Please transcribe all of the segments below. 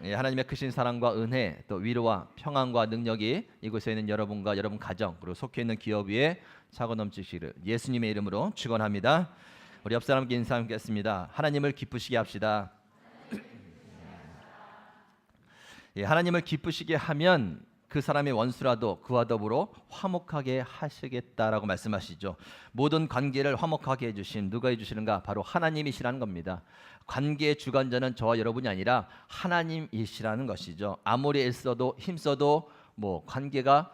하나님의 크신 사랑과 은혜, 또 위로와 평안과 능력이 이곳에 있는 여러분과 여러분 가정, 그리고 속해 있는 기업 위에 차고 넘치시기를 예수님의 이름으로 축원합니다. 우리 옆 사람께 인사하겠습니다. 하나님을 기쁘시게 합시다. 하나님을 기쁘시게 하면 그 사람의 원수라도 그와 더불어 화목하게 하시겠다라고 말씀하시죠. 모든 관계를 화목하게 해주신 누가 해주시는가? 바로 하나님이시라는 겁니다. 관계의 주관자는 저와 여러분이 아니라 하나님이시라는 것이죠. 아무리 애써도 힘써도 관계가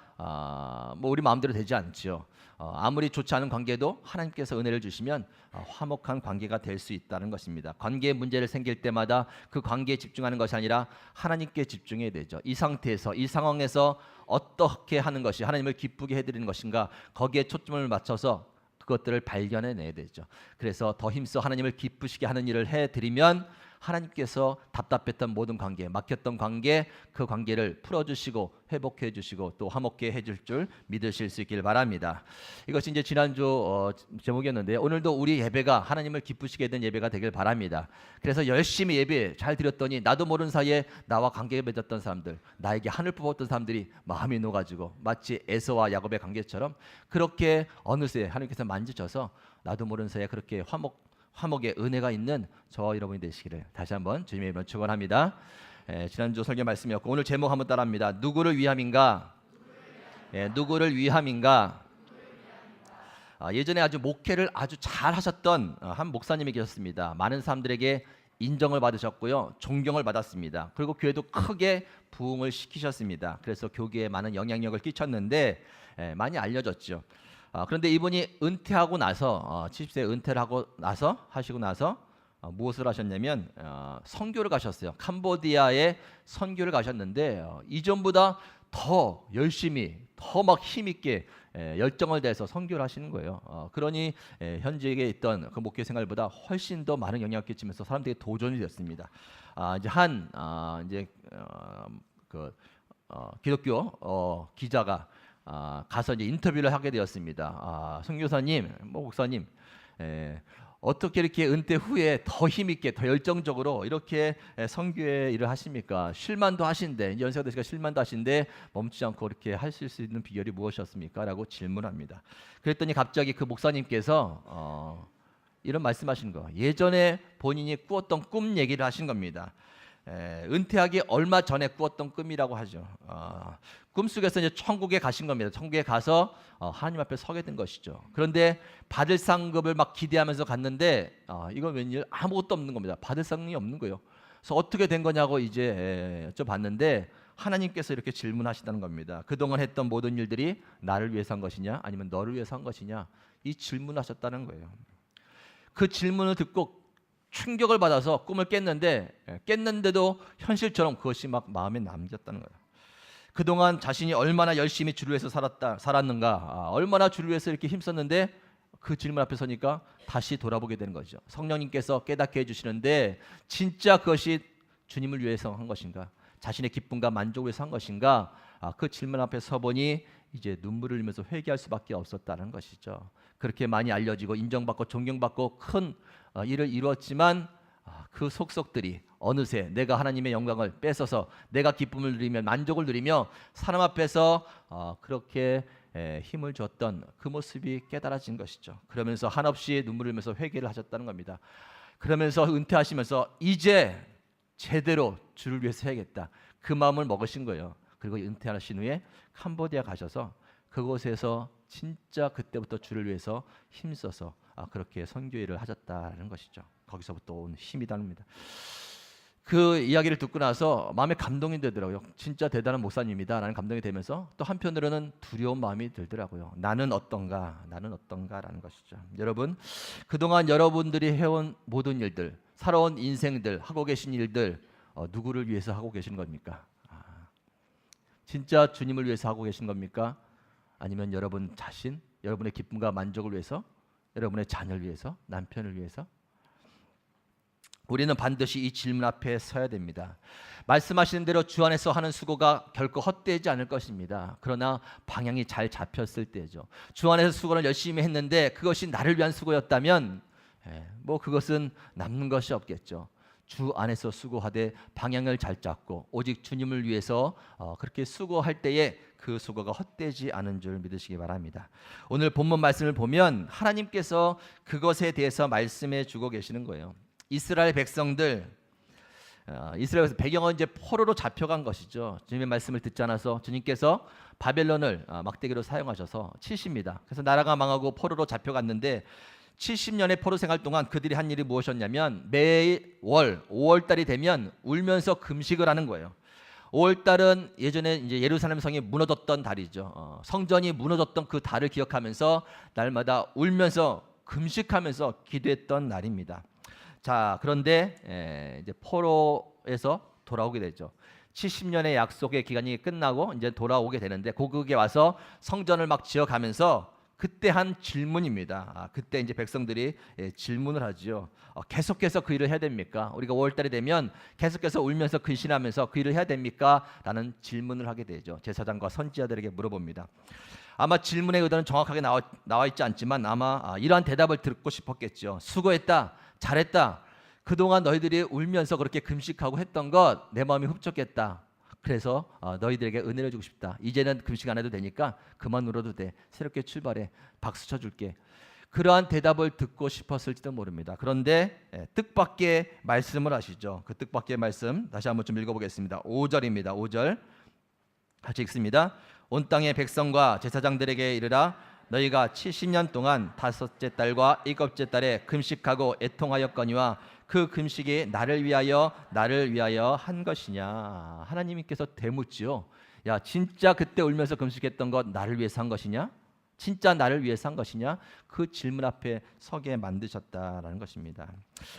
우리 마음대로 되지 않죠. 아무리 좋지 않은 관계도 하나님께서 은혜를 주시면 화목한 관계가 될 수 있다는 것입니다. 관계에 문제를 생길 때마다 그 관계에 집중하는 것이 아니라 하나님께 집중해야 되죠. 이 상태에서, 이 상황에서 어떻게 하는 것이 하나님을 기쁘게 해드리는 것인가, 거기에 초점을 맞춰서 그것들을 발견해내야 되죠. 그래서 더 힘써 하나님을 기쁘시게 하는 일을 해드리면 하나님께서 답답했던 모든 관계, 막혔던 관계, 그 관계를 풀어주시고 회복해 주시고 또 화목게 해줄 줄 믿으실 수 있길 바랍니다. 이것이 이제 지난주 제목이었는데 오늘도 우리 예배가 하나님을 기쁘시게 된 예배가 되길 바랍니다. 그래서 열심히 예배 잘 드렸더니 나도 모르는 사이에 나와 관계가 맺었던 사람들, 나에게 한을 뽑았던 사람들이 마음이 녹아지고 마치 에서와 야곱의 관계처럼 그렇게 어느새 하나님께서 만지셔서 나도 모르는 사이에 그렇게 화목의 은혜가 있는 저와 여러분이 되시기를 다시 한번 주님의 이름으로 축원합니다. 지난주 설교 말씀이었고 오늘 제목 한번 따라합니다. 누구를 위함인가? 누구를 위함인가? 예전에 아주 목회를 아주 잘 하셨던 한 목사님이 계셨습니다. 많은 사람들에게 인정을 받으셨고요, 존경을 받았습니다. 그리고 교회도 크게 부흥을 시키셨습니다. 그래서 교계에 많은 영향력을 끼쳤는데 많이 알려졌죠. 그런데 이분이 은퇴하고 나서 70세 은퇴를 하시고 나서 무엇을 하셨냐면 선교를 가셨어요. 캄보디아에 선교를 가셨는데 이전보다 더 열심히, 더 막 힘있게 열정을 다해서 선교를 하시는 거예요. 그러니 현지에 있던 그 목회 생활보다 훨씬 더 많은 영향을 끼치면서 사람들에게 도전이 됐습니다. 기독교 기자가 가서 이제 인터뷰를 하게 되었습니다. 선교사님, 목사님, 어떻게 이렇게 은퇴 후에 더 힘있게, 더 열정적으로 이렇게 선교의 일을 하십니까? 쉴만도 하신데, 연세가 되시니까 쉴만도 하신데 멈추지 않고 이렇게 하실 수 있는 비결이 무엇이었습니까? 라고 질문합니다. 그랬더니 갑자기 그 목사님께서 이런 말씀하신 거, 예전에 본인이 꾸었던 꿈 얘기를 하신 겁니다. 은퇴하기 얼마 전에 꾸었던 꿈이라고 하죠. 꿈속에서 이제 천국에 가신 겁니다. 천국에 가서 하나님 앞에 서게 된 것이죠. 그런데 받을 상급을 막 기대하면서 갔는데 이건 웬일 아무것도 없는 겁니다. 받을 상이 없는 거예요. 그래서 어떻게 된 거냐고 이제 여쭤봤는데 하나님께서 이렇게 질문하시다는 겁니다. 그동안 했던 모든 일들이 나를 위해서 한 것이냐 아니면 너를 위해서 한 것이냐, 이 질문하셨다는 거예요. 그 질문을 듣고 충격을 받아서 꿈을 깼는데도 현실처럼 그것이 막 마음에 남겼다는 거예요. 그동안 자신이 얼마나 열심히 주를 위해서 살았는가, 얼마나 주를 위해서 이렇게 힘썼는데 그 질문 앞에 서니까 다시 돌아보게 되는 거죠. 성령님께서 깨닫게 해주시는데 진짜 그것이 주님을 위해서 한 것인가, 자신의 기쁨과 만족을 위해서 한 것인가, 그 질문 앞에 서보니 이제 눈물을 흘리면서 회개할 수밖에 없었다는 것이죠. 그렇게 많이 알려지고 인정받고 존경받고 큰 일을 이루었지만 그 속속들이 어느새 내가 하나님의 영광을 뺏어서 내가 기쁨을 누리며 만족을 누리며 사람 앞에서 그렇게 힘을 줬던 그 모습이 깨달아진 것이죠. 그러면서 한없이 눈물을 흘리면서 회개를 하셨다는 겁니다. 그러면서 은퇴하시면서 이제 제대로 주를 위해서 해야겠다, 그 마음을 먹으신 거예요. 그리고 은퇴하신 후에 캄보디아 가셔서 그곳에서 진짜 그때부터 주를 위해서 힘써서 그렇게 선교 일을 하셨다는 것이죠. 거기서부터 온 힘이랍니다. 그 이야기를 듣고 나서 마음에 감동이 되더라고요. 진짜 대단한 목사님이다라는 감동이 되면서 또 한편으로는 두려운 마음이 들더라고요. 나는 어떤가라는 것이죠. 여러분, 그동안 여러분들이 해온 모든 일들, 살아온 인생들, 하고 계신 일들, 누구를 위해서 하고 계신 겁니까? 진짜 주님을 위해서 하고 계신 겁니까? 아니면 여러분 자신, 여러분의 기쁨과 만족을 위해서, 여러분의 자녀를 위해서, 남편을 위해서? 우리는 반드시 이 질문 앞에 서야 됩니다. 말씀하시는 대로 주 안에서 하는 수고가 결코 헛되지 않을 것입니다. 그러나 방향이 잘 잡혔을 때죠. 주 안에서 수고를 열심히 했는데 그것이 나를 위한 수고였다면 그것은 남는 것이 없겠죠. 주 안에서 수고하되 방향을 잘 잡고 오직 주님을 위해서 그렇게 수고할 때에 그 수고가 헛되지 않은 줄 믿으시기 바랍니다. 오늘 본문 말씀을 보면 하나님께서 그것에 대해서 말씀해 주고 계시는 거예요. 이스라엘 백성들, 이스라엘에서 배경은 이제 포로로 잡혀간 것이죠. 주님의 말씀을 듣지 않아서 주님께서 바벨론을 막대기로 사용하셔서 치십니다. 그래서 나라가 망하고 포로로 잡혀갔는데 70년의 포로 생활 동안 그들이 한 일이 무엇이었냐면 매월 5월 달이 되면 울면서 금식을 하는 거예요. 5월 달은 예전에 이제 예루살렘 성이 무너졌던 달이죠. 성전이 무너졌던 그 달을 기억하면서 날마다 울면서 금식하면서 기도했던 날입니다. 자, 그런데 이제 포로에서 돌아오게 되죠. 70년의 약속의 기간이 끝나고 이제 돌아오게 되는데 고국에 와서 성전을 막 지어가면서 그때 한 질문입니다. 그때 이제 백성들이 질문을 하죠. 계속해서 그 일을 해야 됩니까? 우리가 5월달이 되면 계속해서 울면서 근신하면서 그 일을 해야 됩니까? 라는 질문을 하게 되죠. 제사장과 선지자들에게 물어봅니다. 아마 질문의 의도는 정확하게 나와 있지 않지만 아마 이러한 대답을 듣고 싶었겠죠. 수고했다, 잘했다. 그동안 너희들이 울면서 그렇게 금식하고 했던 것 내 마음이 흡족했다. 그래서 너희들에게 은혜를 주고 싶다. 이제는 금식 안 해도 되니까 그만 울어도 돼. 새롭게 출발해. 박수 쳐줄게. 그러한 대답을 듣고 싶었을지도 모릅니다. 그런데 뜻밖의 말씀을 하시죠. 그 뜻밖의 말씀 다시 한번 좀 읽어보겠습니다. 5절입니다. 5절 같이 읽습니다. 온 땅의 백성과 제사장들에게 이르라. 너희가 70년 동안 다섯째 달과 일곱째 달에 금식하고 애통하였거니와 그 금식이 나를 위하여 한 것이냐. 하나님께서 되묻지요. 야, 진짜 그때 울면서 금식했던 것 나를 위해서 한 것이냐? 진짜 나를 위해서 한 것이냐? 그 질문 앞에 서게 만드셨다라는 것입니다.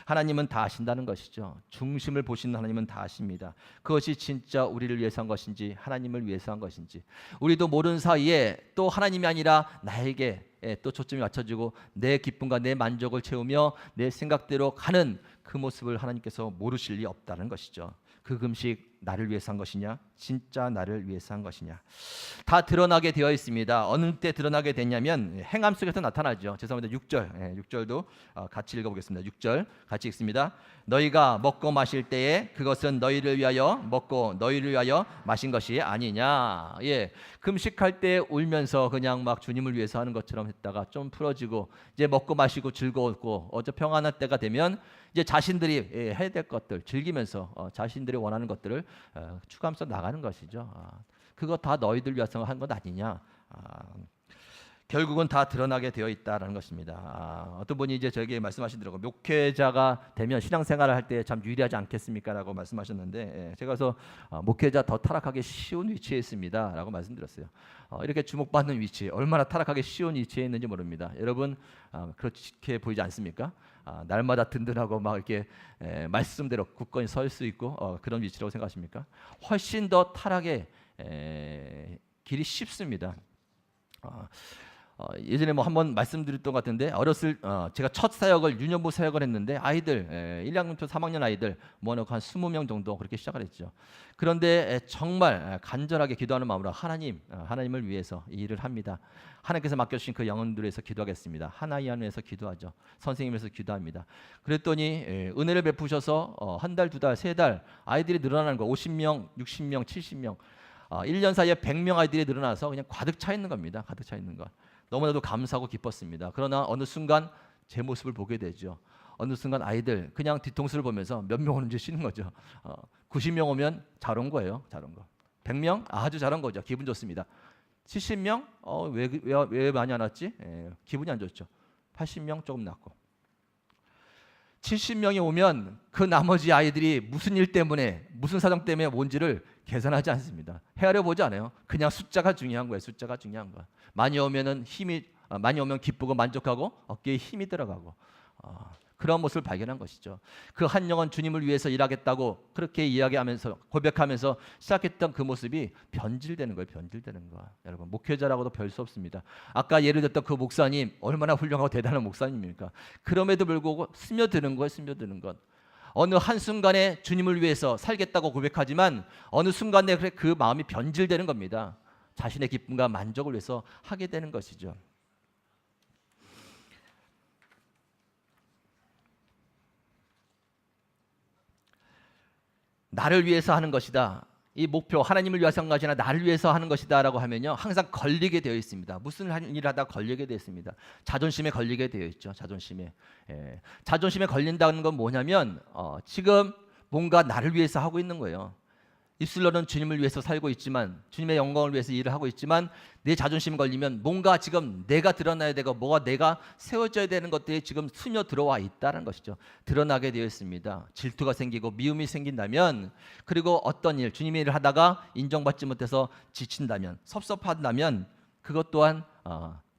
하나님은 다 아신다는 것이죠. 중심을 보시는 하나님은 다 아십니다. 그것이 진짜 우리를 위해서 한 것인지 하나님을 위해서 한 것인지 우리도 모르는 사이에 또 하나님이 아니라 나에게 또 초점이 맞춰지고 내 기쁨과 내 만족을 채우며 내 생각대로 가는 그 모습을 하나님께서 모르실 리 없다는 것이죠. 그 금식 나를 위해서 한 것이냐? 진짜 나를 위해서 한 것이냐? 다 드러나게 되어 있습니다. 어느 때 드러나게 되냐면 행함 속에서 나타나죠. 죄송합니다. 6절, 6절도 같이 읽어보겠습니다. 6절 같이 읽습니다. 너희가 먹고 마실 때에 그것은 너희를 위하여 먹고 너희를 위하여 마신 것이 아니냐. 예, 금식할 때 울면서 그냥 막 주님을 위해서 하는 것처럼 했다가 좀 풀어지고 이제 먹고 마시고 즐거웠고 어저 평안할 때가 되면 이제 자신들이 해야 될 것들 즐기면서 자신들이 원하는 것들을 추구하면서 나가는 것이죠. 그거 다 너희들 위해서 한 것 아니냐. 결국은 다 드러나게 되어 있다라는 것입니다. 어떤 분이 이제 저에게 말씀하시더라고요. 목회자가 되면 신앙생활을 할 때 참 유리하지 않겠습니까라고 말씀하셨는데 제가 그래서 목회자 더 타락하기 쉬운 위치에 있습니다라고 말씀드렸어요. 이렇게 주목받는 위치 얼마나 타락하기 쉬운 위치에 있는지 모릅니다. 여러분 그렇게 보이지 않습니까? 날마다 든든하고 막 이렇게 말씀대로 굳건히 설 수 있고 그런 위치라고 생각하십니까? 훨씬 더 타락의 길이 쉽습니다. 예전에 뭐 한번 말씀드렸던 것 같은데 제가 첫 사역을 유년부 사역을 했는데 아이들 1학년부터 3학년 아이들 모아놓고 한 20명 정도 그렇게 시작을 했죠. 그런데 정말 간절하게 기도하는 마음으로 하나님을 위해서 이 일을 합니다. 하나님께서 맡겨주신 그 영혼들을 위해서 기도하겠습니다. 하나님 안에서 기도하죠. 선생님에서 기도합니다. 그랬더니 은혜를 베푸셔서 한 달, 두 달, 세 달 아이들이 늘어나는 거 50명, 60명, 70명 1년 사이에 100명 아이들이 늘어나서 그냥 가득 차 있는 겁니다. 가득 차 있는 것. 너무나도 감사하고 기뻤습니다. 그러나 어느 순간 제 모습을 보게 되죠. 어느 순간 아이들 그냥 뒤통수를 보면서 몇 명 오는지 쉬는 거죠. 90명 오면 잘 온 거예요. 잘 온 거. 100명 아주 잘한 거죠. 기분 좋습니다. 70명 왜 많이 안 왔지? 기분이 안 좋죠. 80명 조금 낮고. 70명이 오면 그 나머지 아이들이 무슨 일 때문에 무슨 사정 때문에 온지를 계산하지 않습니다. 헤아려 보지 않아요. 그냥 숫자가 중요한 거예요. 숫자가 중요한 거야. 많이 오면 기쁘고 만족하고 어깨에 힘이 들어가고 그런 모습을 발견한 것이죠. 그 한 영혼 주님을 위해서 일하겠다고 그렇게 이야기하면서 고백하면서 시작했던 그 모습이 변질되는 거예요. 변질되는 거. 여러분 목회자라고도 별 수 없습니다. 아까 예를 들었던 그 목사님 얼마나 훌륭하고 대단한 목사님입니까? 그럼에도 불구하고 스며드는 거예요. 스며드는 것. 어느 한순간에 주님을 위해서 살겠다고 고백하지만 어느 순간에 그 마음이 변질되는 겁니다. 자신의 기쁨과 만족을 위해서 하게 되는 것이죠. 나를 위해서 하는 것이다. 이 목표 하나님을 위해서 하는 것이 아니라 나를 위해서 하는 것이다 라고 하면요, 항상 걸리게 되어 있습니다. 무슨 일을 하다 걸리게 되어 있습니다. 자존심에 걸리게 되어 있죠. 자존심에. 자존심에 걸린다는 건 뭐냐면 지금 뭔가 나를 위해서 하고 있는 거예요. 입술로는 주님을 위해서 살고 있지만, 주님의 영광을 위해서 일을 하고 있지만, 내 자존심 걸리면 뭔가 지금 내가 드러나야 되고 뭐가 내가 세워져야 되는 것들이 지금 스며 들어와 있다는 것이죠. 드러나게 되어 있습니다. 질투가 생기고 미움이 생긴다면, 그리고 어떤 일, 주님의 일을 하다가 인정받지 못해서 지친다면, 섭섭한다면, 그것 또한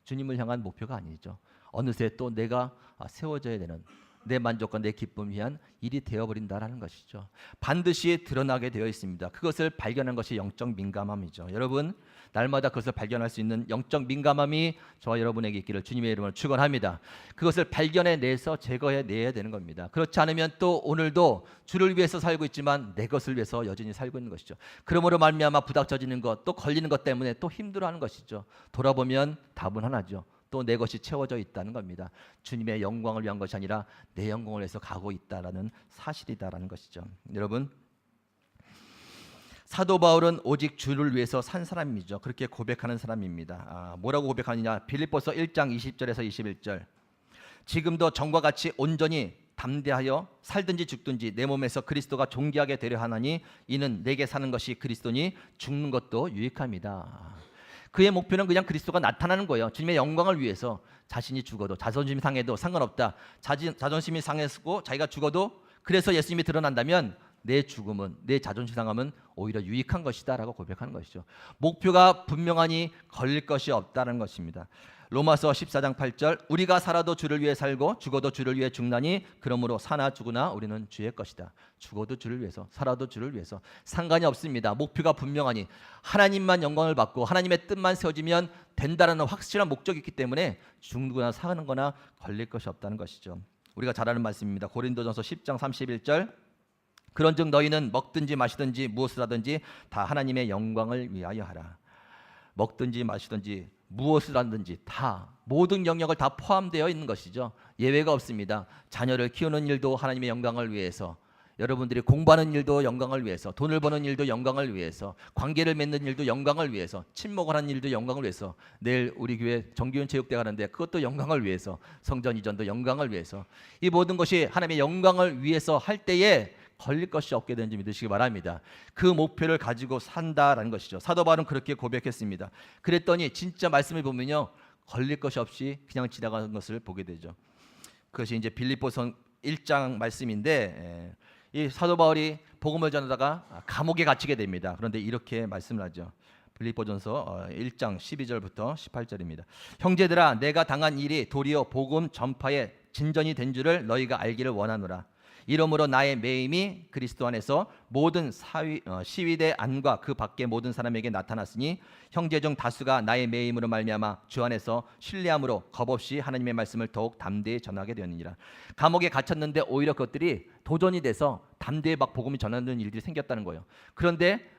주님을 향한 목표가 아니죠. 어느새 또 내가 세워져야 되는, 내 만족과 내 기쁨을 위한 일이 되어버린다라는 것이죠. 반드시 드러나게 되어 있습니다. 그것을 발견한 것이 영적 민감함이죠. 여러분, 날마다 그것을 발견할 수 있는 영적 민감함이 저와 여러분에게 있기를 주님의 이름으로 축원합니다. 그것을 발견해내서 제거해내야 되는 겁니다. 그렇지 않으면 또 오늘도 주를 위해서 살고 있지만 내 것을 위해서 여전히 살고 있는 것이죠. 그러므로 말미암아 부닥쳐지는 것, 또 걸리는 것 때문에 또 힘들어하는 것이죠. 돌아보면 답은 하나죠. 또 내 것이 채워져 있다는 겁니다. 주님의 영광을 위한 것이 아니라 내 영광을 위해서 가고 있다라는 사실이다라는 것이죠. 여러분, 사도 바울은 오직 주를 위해서 산 사람이죠. 그렇게 고백하는 사람입니다. 뭐라고 고백하느냐? 빌립보서 1장 20절에서 21절. 지금도 전과 같이 온전히 담대하여 살든지 죽든지 내 몸에서 그리스도가 존귀하게 되려 하나니 이는 내게 사는 것이 그리스도니 죽는 것도 유익함이다. 그의 목표는 그냥 그리스도가 나타나는 거예요. 주님의 영광을 위해서 자신이 죽어도, 자존심이 상해도 상관없다. 자존심이 상했고 자기가 죽어도 그래서 예수님이 드러난다면 내 죽음은, 내 자존심 상함은 오히려 유익한 것이다 라고 고백하는 것이죠. 목표가 분명하니 걸릴 것이 없다는 것입니다. 로마서 14장 8절, 우리가 살아도 주를 위해 살고 죽어도 주를 위해 죽나니 그러므로 사나 죽으나 우리는 주의 것이다. 죽어도 주를 위해서, 살아도 주를 위해서 상관이 없습니다. 목표가 분명하니 하나님만 영광을 받고 하나님의 뜻만 세워지면 된다는 확실한 목적이 있기 때문에 죽거나 사는 거나 걸릴 것이 없다는 것이죠. 우리가 잘 아는 말씀입니다. 고린도전서 10장 31절, 그런즉 너희는 먹든지 마시든지 무엇을 하든지 다 하나님의 영광을 위하여 하라. 먹든지 마시든지 무엇을 하든지 다, 모든 영역을 다 포함되어 있는 것이죠. 예외가 없습니다. 자녀를 키우는 일도 하나님의 영광을 위해서, 여러분들이 공부하는 일도 영광을 위해서, 돈을 버는 일도 영광을 위해서, 관계를 맺는 일도 영광을 위해서, 친목을 하는 일도 영광을 위해서, 내일 우리 교회 정기훈 체육대 가는데 그것도 영광을 위해서, 성전 이전도 영광을 위해서, 이 모든 것이 하나님의 영광을 위해서 할 때에 걸릴 것이 없게 되는지 믿으시기 바랍니다. 그 목표를 가지고 산다라는 것이죠. 사도 바울은 그렇게 고백했습니다. 그랬더니 진짜 말씀을 보면요, 걸릴 것이 없이 그냥 지나가는 것을 보게 되죠. 그것이 이제 빌립보서 1장 말씀인데, 이 사도 바울이 복음을 전하다가 감옥에 갇히게 됩니다. 그런데 이렇게 말씀을 하죠. 빌립보전서 1장 12절부터 18절입니다. 형제들아, 내가 당한 일이 도리어 복음 전파에 진전이 된 줄을 너희가 알기를 원하노라. 이러므로 나의 매임이 그리스도 안에서 모든 시위대 안과 그 밖의 모든 사람에게 나타났으니 형제 중 다수가 나의 매임으로 말미암아 주 안에서 신뢰함으로 겁없이 하나님의 말씀을 더욱 담대히 전하게 되었느니라. 감옥에 갇혔는데 오히려 그것들이 도전이 돼서 담대히 막 복음이 전하는 일들이 생겼다는 거예요. 그런데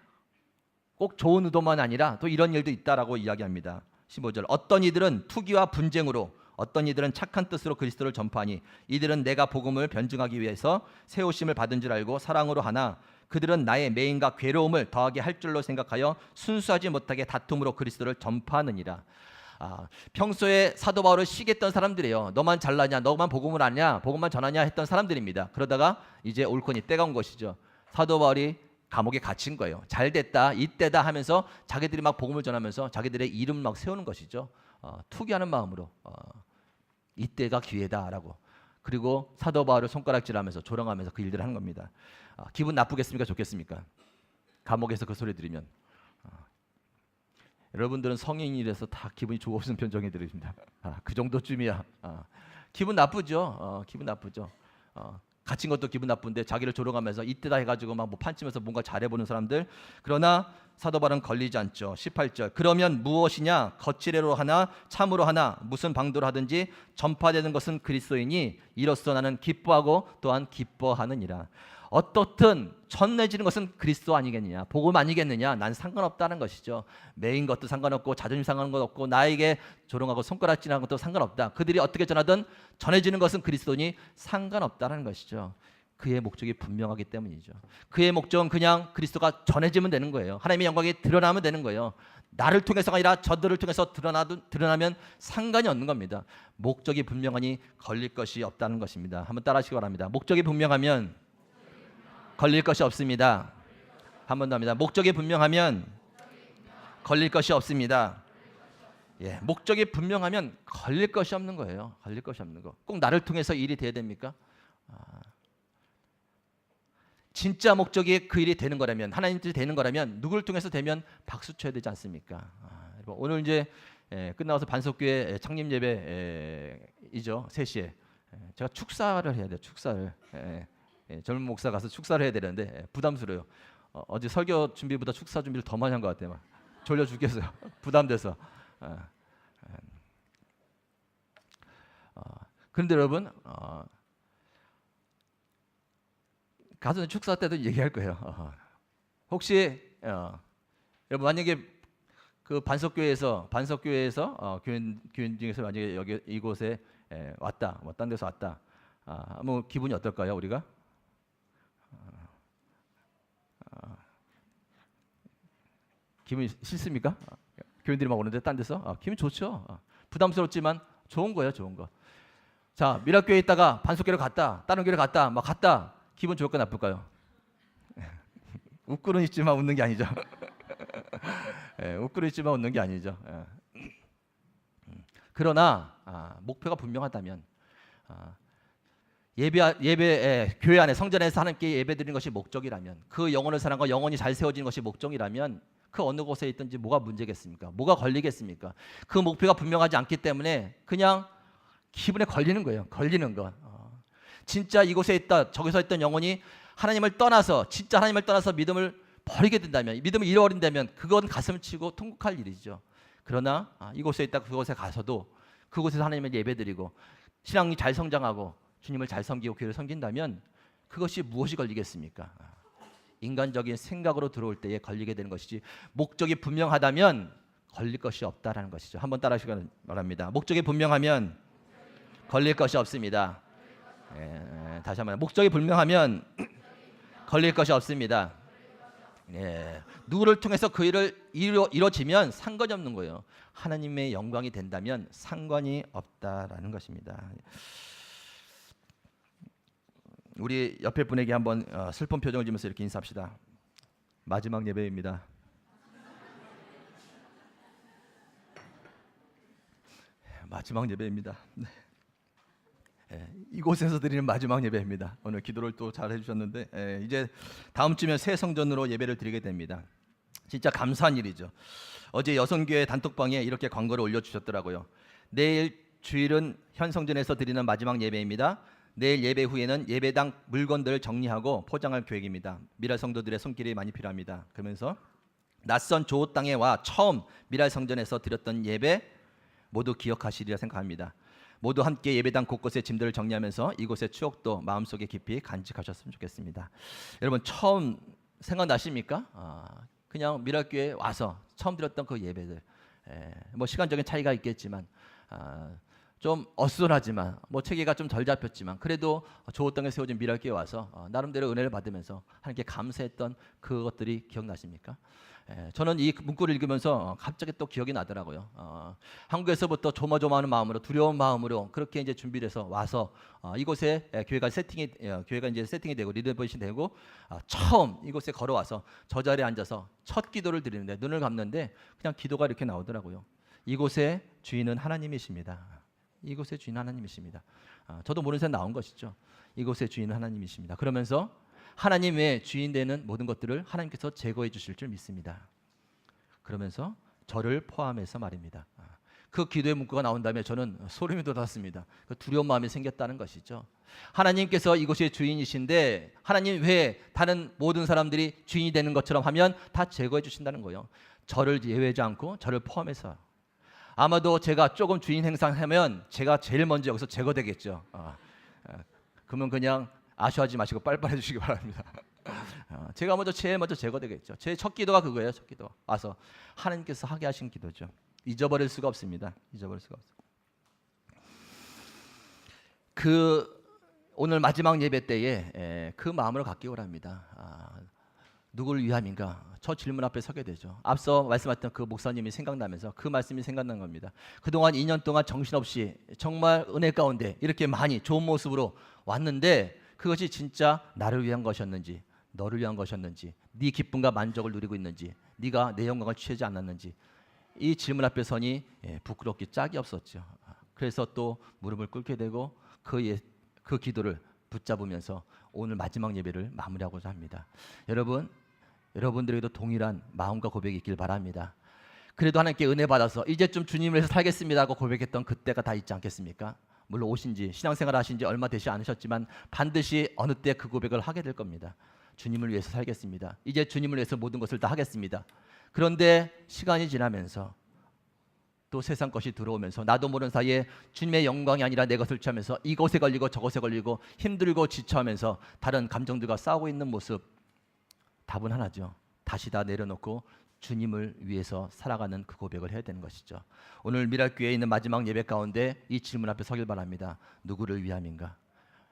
꼭 좋은 의도만 아니라 또 이런 일도 있다라고 이야기합니다. 15절, 어떤 이들은 투기와 분쟁으로, 어떤 이들은 착한 뜻으로 그리스도를 전파하니 이들은 내가 복음을 변증하기 위해서 세우심을 받은 줄 알고 사랑으로 하나 그들은 나의 매임과 괴로움을 더하게 할 줄로 생각하여 순수하지 못하게 다툼으로 그리스도를 전파하느니라. 평소에 사도 바울을 시기했던 사람들이에요. 너만 잘나냐, 너만 복음을 아냐, 복음만 전하냐 했던 사람들입니다. 그러다가 이제 올코니 때가 온 것이죠. 사도 바울이 감옥에 갇힌 거예요. 잘 됐다, 이때다 하면서 자기들이 막 복음을 전하면서 자기들의 이름 막 세우는 것이죠. 투기하는 마음으로 이때가 기회다라고. 그리고 사도 바울을 손가락질하면서 조롱하면서 그 일들을 하는 겁니다. 기분 나쁘겠습니까? 좋겠습니까? 감옥에서 그 소리 들으면 여러분들은 성인이라서 다 기분이 좋으신 편정해 드립니다. 그 정도쯤이야. 기분 나쁘죠. 기분 나쁘죠. 갇힌 것도 기분 나쁜데 자기를 조롱하면서 이때다 해가지고 막 뭐 판치면서 뭔가 잘해보는 사람들. 그러나 사도 바울은 걸리지 않죠. 18절, 그러면 무엇이냐, 거칠애로 하나 참으로 하나 무슨 방도로 하든지 전파되는 것은 그리스도이니 이로써 나는 기뻐하고 또한 기뻐하느니라. 어떻든 전해지는 것은 그리스도 아니겠느냐, 복음 아니겠느냐, 난 상관없다는 것이죠. 매인 것도 상관없고 자존심 상하는 것 없고 나에게 조롱하고 손가락질하는 것도 상관없다. 그들이 어떻게 전하든 전해지는 것은 그리스도니 상관없다는 것이죠. 그의 목적이 분명하기 때문이죠. 그의 목적은 그냥 그리스도가 전해지면 되는 거예요. 하나님의 영광이 드러나면 되는 거예요. 나를 통해서가 아니라 저들을 통해서 드러나면 상관이 없는 겁니다. 목적이 분명하니 걸릴 것이 없다는 것입니다. 한번 따라하시기 바랍니다. 목적이 분명하면 걸릴 것이 없습니다. 한 번 더 합니다. 목적이 분명하면 걸릴 것이 없습니다. 예, 목적이 분명하면 걸릴 것이 없는 거예요. 걸릴 것이 없는 거. 꼭 나를 통해서 일이 돼야 됩니까? 진짜 목적이 그 일이 되는 거라면, 하나님 뜻이 되는 거라면 누구를 통해서 되면 박수 쳐야 되지 않습니까? 오늘 이제 끝나서 반석교회 창립 예배이죠. 3시에 제가 축사를 해야 돼요. 축사를 젊은 목사 가서 축사를 해야 되는데 부담스러워요. 어제 설교 준비보다 축사 준비를 더 많이 한 것 같아요. 막 졸려 죽겠어요. 부담돼서. 그런데 여러분 가서 축사 때도 얘기할 거예요. 혹시 여러분 만약에 그 반석교회에서 교인 중에서 만약에 여기 이곳에 왔다, 뭐 딴 데서 왔다, 뭐 기분이 어떨까요, 우리가? 기분이 싫습니까? 교인들이 막 오는데 딴 데서 기분 좋죠. 부담스럽지만 좋은 거예요, 좋은 거. 자, 미락교회에 있다가 반석교회로 갔다, 다른 교회로 갔다, 막 갔다. 기분 좋을까 나쁠까요? 웃고는 있지만 웃는 게 아니죠. 웃고는 있지만 웃는 게 아니죠. 그러나 목표가 분명하다면 교회 안에 성전에서 하나님께 예배드리는 것이 목적이라면, 그 영혼의 사랑과 영혼이 잘 세워지는 것이 목적이라면 그 어느 곳에 있든지 뭐가 문제겠습니까? 뭐가 걸리겠습니까? 그 목표가 분명하지 않기 때문에 그냥 기분에 걸리는 거예요. 걸리는 것. 진짜 이곳에 있다, 저기서 있던 영혼이 하나님을 떠나서, 진짜 하나님을 떠나서 믿음을 버리게 된다면, 믿음을 잃어버린다면 그건 가슴을 치고 통곡할 일이죠. 그러나 이곳에 있다 그곳에 가서도 그곳에서 하나님을 예배드리고 신앙이 잘 성장하고 주님을 잘 섬기고 교회를 섬긴다면 그것이 무엇이 걸리겠습니까? 인간적인 생각으로 들어올 때에 걸리게 되는 것이지, 목적이 분명하다면 걸릴 것이 없다라는 것이죠. 한번 따라하시기 바랍니다. 목적이 분명하면 걸릴 것이 없습니다. 다시 한번, 목적이 분명하면 걸릴 것이 없습니다. 누구를 통해서 그 일을 이루어지면 상관이 없는 거예요. 하나님의 영광이 된다면 상관이 없다라는 것입니다. 우리 옆에 분에게 한번 슬픈 표정을 지으면서 이렇게 인사합시다. 마지막 예배입니다. 마지막 예배입니다. 이곳에서 드리는 마지막 예배입니다. 오늘 기도를 또 잘 해주셨는데 이제 다음 주면 새 성전으로 예배를 드리게 됩니다. 진짜 감사한 일이죠. 어제 여성교회 단톡방에 이렇게 광고를 올려주셨더라고요. 내일 주일은 현 성전에서 드리는 마지막 예배입니다. 내일 예배 후에는 예배당 물건들을 정리하고 포장할 계획입니다. 미랄 성도들의 손길이 많이 필요합니다. 그러면서 낯선 조호 땅에 와 처음 미랄 성전에서 드렸던 예배 모두 기억하시리라 생각합니다. 모두 함께 예배당 곳곳에 짐들을 정리하면서 이곳의 추억도 마음속에 깊이 간직하셨으면 좋겠습니다. 여러분 처음 생각나십니까? 그냥 미랄교회에 와서 처음 들었던 그 예배들, 뭐 시간적인 차이가 있겠지만 좀 어수선하지만 뭐 체계가 좀 덜 잡혔지만 그래도 조호 땅에 세워진 미랄교회에 와서 나름대로 은혜를 받으면서 하나님께 감사했던 그것들이 기억나십니까? 저는 이 문구를 읽으면서 갑자기 또 기억이 나더라고요. 한국에서부터 조마조마하는 마음으로, 두려운 마음으로 그렇게 이제 준비를 해서 와서 이곳에 교회가 이제 세팅이 되고 리더버시 되고 처음 이곳에 걸어와서 저 자리에 앉아서 첫 기도를 드리는데 눈을 감는데 그냥 기도가 이렇게 나오더라고요. 이곳의 주인은 하나님이십니다. 이곳의 주인은 하나님이십니다. 저도 모르는 새에 나온 것이죠. 이곳의 주인은 하나님이십니다. 그러면서 하나님 외에 주인 되는 모든 것들을 하나님께서 제거해 주실 줄 믿습니다. 그러면서 저를 포함해서 말입니다. 그 기도의 문구가 나온 다음에 저는 소름이 돋았습니다. 그 두려운 마음이 생겼다는 것이죠. 하나님께서 이곳의 주인이신데 하나님 외에 다른 모든 사람들이 주인이 되는 것처럼 하면 다 제거해 주신다는 거예요. 저를 예외하지 않고 저를 포함해서. 아마도 제가 조금 주인 행상하면 제가 제일 먼저 여기서 제거되겠죠. 그러면 그냥 아쉬워하지 마시고 빨리빨리 해주시기 바랍니다. 제가 제일 먼저 제거되겠죠. 제 첫 기도가 그거예요. 첫 기도. 와서 하나님께서 하게 하신 기도죠. 잊어버릴 수가 없습니다. 잊어버릴 수가 없어요. 오늘 마지막 예배 때에 그 마음으로 갖기 원합니다. 누구를 위함인가? 저 질문 앞에 서게 되죠. 앞서 말씀하셨던 그 목사님이 생각나면서 그 말씀이 생각난 겁니다. 그동안 2년 동안 정신없이 정말 은혜 가운데 이렇게 많이 좋은 모습으로 왔는데 그것이 진짜 나를 위한 것이었는지, 너를 위한 것이었는지, 네 기쁨과 만족을 누리고 있는지, 네가 내 영광을 취하지 않았는지, 이 질문 앞에 서니 부끄럽기 짝이 없었죠. 그래서 또 무릎을 꿇게 되고 그 기도를 붙잡으면서 오늘 마지막 예배를 마무리하고자 합니다. 여러분들에게도 동일한 마음과 고백이 있길 바랍니다. 그래도 하나님께 은혜 받아서 이제 좀 주님을 위해서 살겠습니다 하고 고백했던 그때가 다 있지 않겠습니까? 물론 오신 지 신앙생활 하신 지 얼마 되지 않으셨지만 반드시 어느 때 그 고백을 하게 될 겁니다. 주님을 위해서 살겠습니다. 이제 주님을 위해서 모든 것을 다 하겠습니다. 그런데 시간이 지나면서 또 세상 것이 들어오면서 나도 모르는 사이에 주님의 영광이 아니라 내 것을 취하면서 이것에 걸리고 저것에 걸리고 힘들고 지쳐하면서 다른 감정들과 싸우고 있는 모습, 답은 하나죠. 다시 다 내려놓고 주님을 위해서 살아가는 그 고백을 해야 되는 것이죠. 오늘 미랄교회에 있는 마지막 예배 가운데 이 질문 앞에 서길 바랍니다. 누구를 위함인가?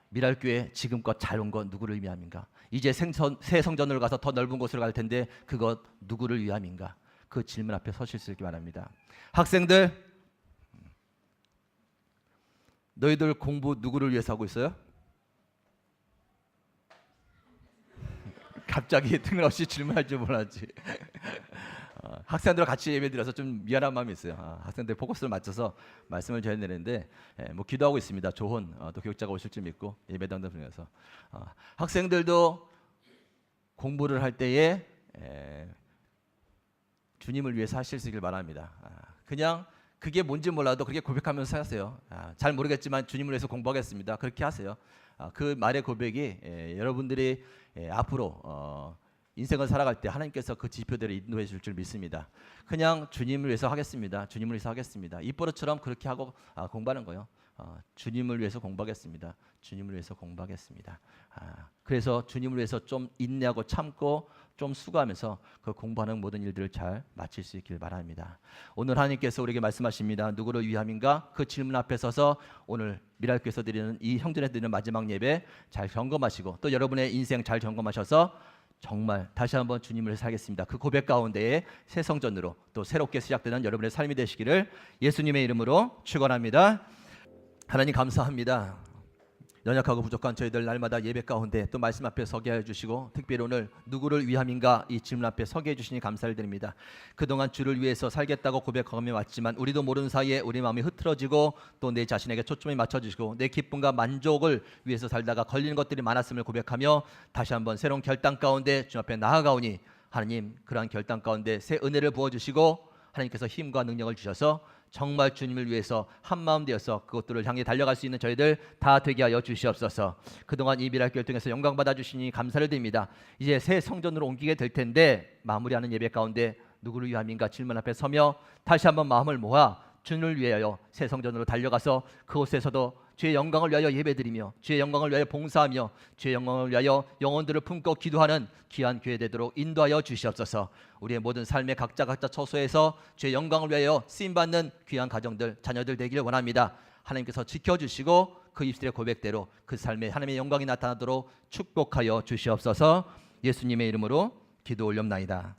미랄교회 지금껏 잘 온 건 누구를 위함인가? 이제 새 성전으로 가서 더 넓은 곳으로 갈 텐데 그것 누구를 위함인가? 그 질문 앞에 서실 수 있기 바랍니다. 학생들, 너희들 공부 누구를 위해서 하고 있어요? 갑자기 뜬금없이 질문할 줄 몰랐지. 학생들과 같이 예배드려서 좀 미안한 마음이 있어요. 학생들 포커스를 맞춰서 말씀을 드려야 되는데 뭐 기도하고 있습니다. 조혼 또 교육자가 오실 줄 믿고 예배당들 중에서 학생들도 공부를 할 때에 주님을 위해서 하실 수 있길 바랍니다. 그냥 그게 뭔지 몰라도 그렇게 고백하면서 사세요. 잘 모르겠지만 주님을 위해서 공부하겠습니다. 그렇게 하세요. 그 말의 고백이 여러분들이 앞으로 인생을 살아갈 때 하나님께서 그 지표대로 인도해 줄 줄 믿습니다. 그냥 주님을 위해서 하겠습니다. 주님을 위해서 하겠습니다. 입버릇처럼 그렇게 하고 공부하는 거예요. 주님을 위해서 공부하겠습니다. 주님을 위해서 공부하겠습니다. 그래서 주님을 위해서 좀 인내하고 참고 좀 수고하면서 그 공부하는 모든 일들을 잘 마칠 수 있길 바랍니다. 오늘 하나님께서 우리에게 말씀하십니다. 누구를 위함인가? 그 질문 앞에 서서 오늘 미랄교에서 드리는 이 형제에 드리는 마지막 예배 잘 점검하시고 또 여러분의 인생 잘 점검하셔서 정말 다시 한번 주님을 위해서 살겠습니다. 그 고백 가운데에 새 성전으로 또 새롭게 시작되는 여러분의 삶이 되시기를 예수님의 이름으로 축원합니다. 하나님 감사합니다. 연약하고 부족한 저희들 날마다 예배 가운데 또 말씀 앞에 서게 해주시고 특별히 오늘 누구를 위함인가 이 질문 앞에 서게 해주시니 감사를 드립니다. 그동안 주를 위해서 살겠다고 고백하며 왔지만 우리도 모르는 사이에 우리 마음이 흐트러지고 또 내 자신에게 초점이 맞춰지시고 내 기쁨과 만족을 위해서 살다가 걸리는 것들이 많았음을 고백하며 다시 한번 새로운 결단 가운데 주 앞에 나아가오니 하나님 그러한 결단 가운데 새 은혜를 부어주시고 하나님께서 힘과 능력을 주셔서 정말 주님을 위해서 한마음 되어서 그것들을 향해 달려갈 수 있는 저희들 다 되게 하여 주시옵소서. 그동안 이 미랄교회를 통해서 영광 받아주시니 감사를 드립니다. 이제 새 성전으로 옮기게 될 텐데 마무리하는 예배 가운데 누구를 위함인가 질문 앞에 서며 다시 한번 마음을 모아 주님을 위하여 새 성전으로 달려가서 그곳에서도 주의 영광을 위하여 예배드리며 주의 영광을 위하여 봉사하며 주의 영광을 위하여 영혼들을 품고 기도하는 귀한 교회 되도록 인도하여 주시옵소서. 우리의 모든 삶의 각자 처소에서 주의 영광을 위하여 쓰임받는 귀한 가정들 자녀들 되기를 원합니다. 하나님께서 지켜주시고 그 입술의 고백대로 그 삶에 하나님의 영광이 나타나도록 축복하여 주시옵소서. 예수님의 이름으로 기도 올렵나이다.